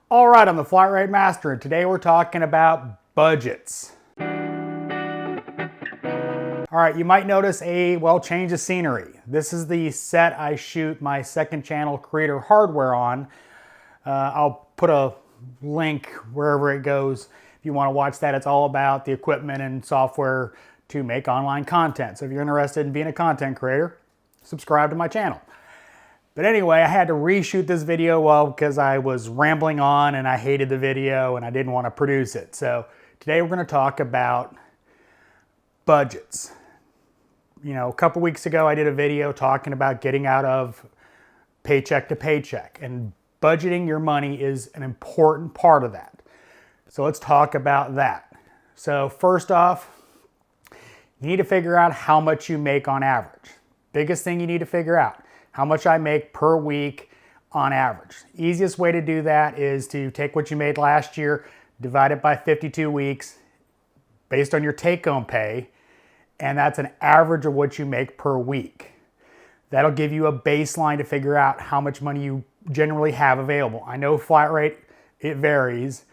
All right, I'm the Flat Rate Master, and today we're talking about budgets. All right, you might notice a change of scenery. This is the set I shoot my second channel, Creator Hardware, on. I'll put a link wherever it goes if you want to watch that. It's all about the equipment and software to make online content. So if you're interested in being a content creator, subscribe to my channel. But anyway, I had to reshoot this video because I was rambling on and I hated the video and I didn't want to produce it. So today we're going to talk about budgets. You know, a couple weeks ago I did a video talking about getting out of paycheck to paycheck, and budgeting your money is an important part of that. So let's talk about that. So first off, you need to figure out how much you make on average. Biggest thing you need to figure out: how much I make per week on average. Easiest way to do that is to take what you made last year, divide it by 52 weeks based on your take-home pay, and that's an average of what you make per week. That'll give you a baseline to figure out how much money you generally have available. I know flat rate, it varies.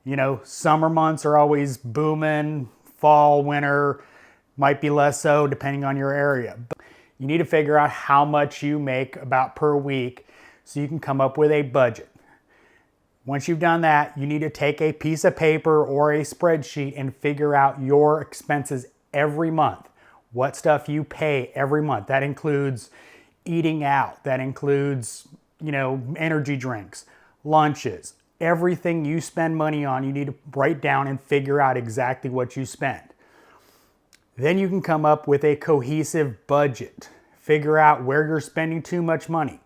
You know, summer months are always booming, fall, winter might be less so depending on your area. You need to figure out how much you make about per week so you can come up with a budget. Once you've done that, you need to take a piece of paper or a spreadsheet and figure out your expenses every month. What stuff you pay every month. That includes eating out. That includes, energy drinks, lunches. Everything you spend money on, you need to write down and figure out exactly what you spend. Then you can come up with a cohesive budget. Figure out where you're spending too much money.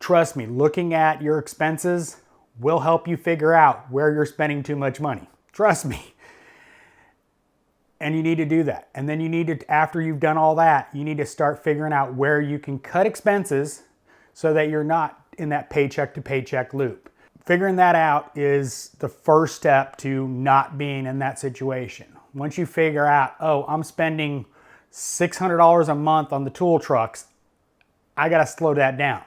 Trust me, looking at your expenses will help you figure out where you're spending too much money. Trust me. And you need to do that. And then you need to, after you've done all that, you need to start figuring out where you can cut expenses so that you're not in that paycheck to paycheck loop. Figuring that out is the first step to not being in that situation. Once you figure out, oh, I'm spending $600 a month on the tool trucks, I gotta slow that down.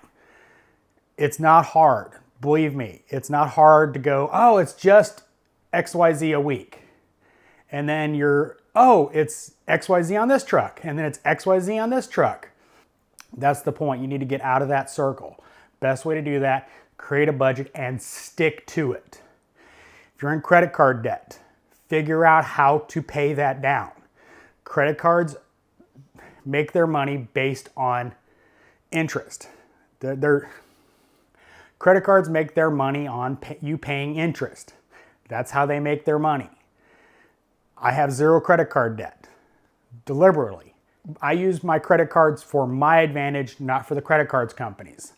It's not hard, believe me. It's not hard to go, oh, it's just XYZ a week. And then it's XYZ on this truck, and then it's XYZ on this truck. That's the point. You need to get out of that circle. Best way to do that, create a budget and stick to it. If you're in credit card debt, figure out how to pay that down. Credit cards make their money based on interest. Credit cards make their money on you paying interest. That's how they make their money. I have zero credit card debt, deliberately. I use my credit cards for my advantage, not for the credit cards companies.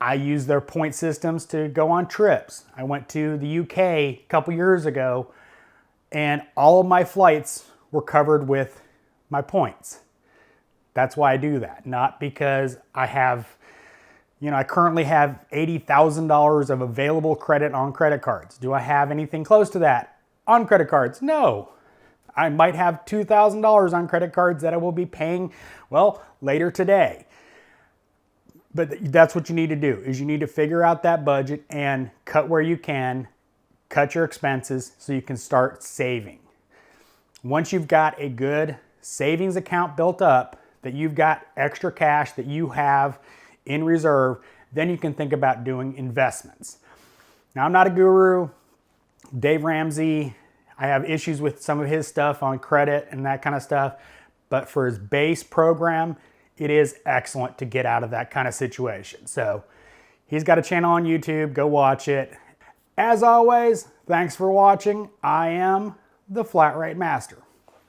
I use their point systems to go on trips. I went to the UK a couple years ago, and all of my flights were covered with my points. That's why I do that, not because I have, I currently have $80,000 of available credit on credit cards. Do I have anything close to that on credit cards? No. I might have $2,000 on credit cards that I will be paying, later today. But that's what you need to do, is you need to figure out that budget and cut where you can, cut your expenses so you can start saving. Once you've got a good savings account built up, that you've got extra cash that you have in reserve, then you can think about doing investments. Now, I'm not a guru. Dave Ramsey, I have issues with some of his stuff on credit and that kind of stuff, but for his base program, it is excellent to get out of that kind of situation. So he's got a channel on YouTube, go watch it. As always, thanks for watching. I am the Flat Rate Master.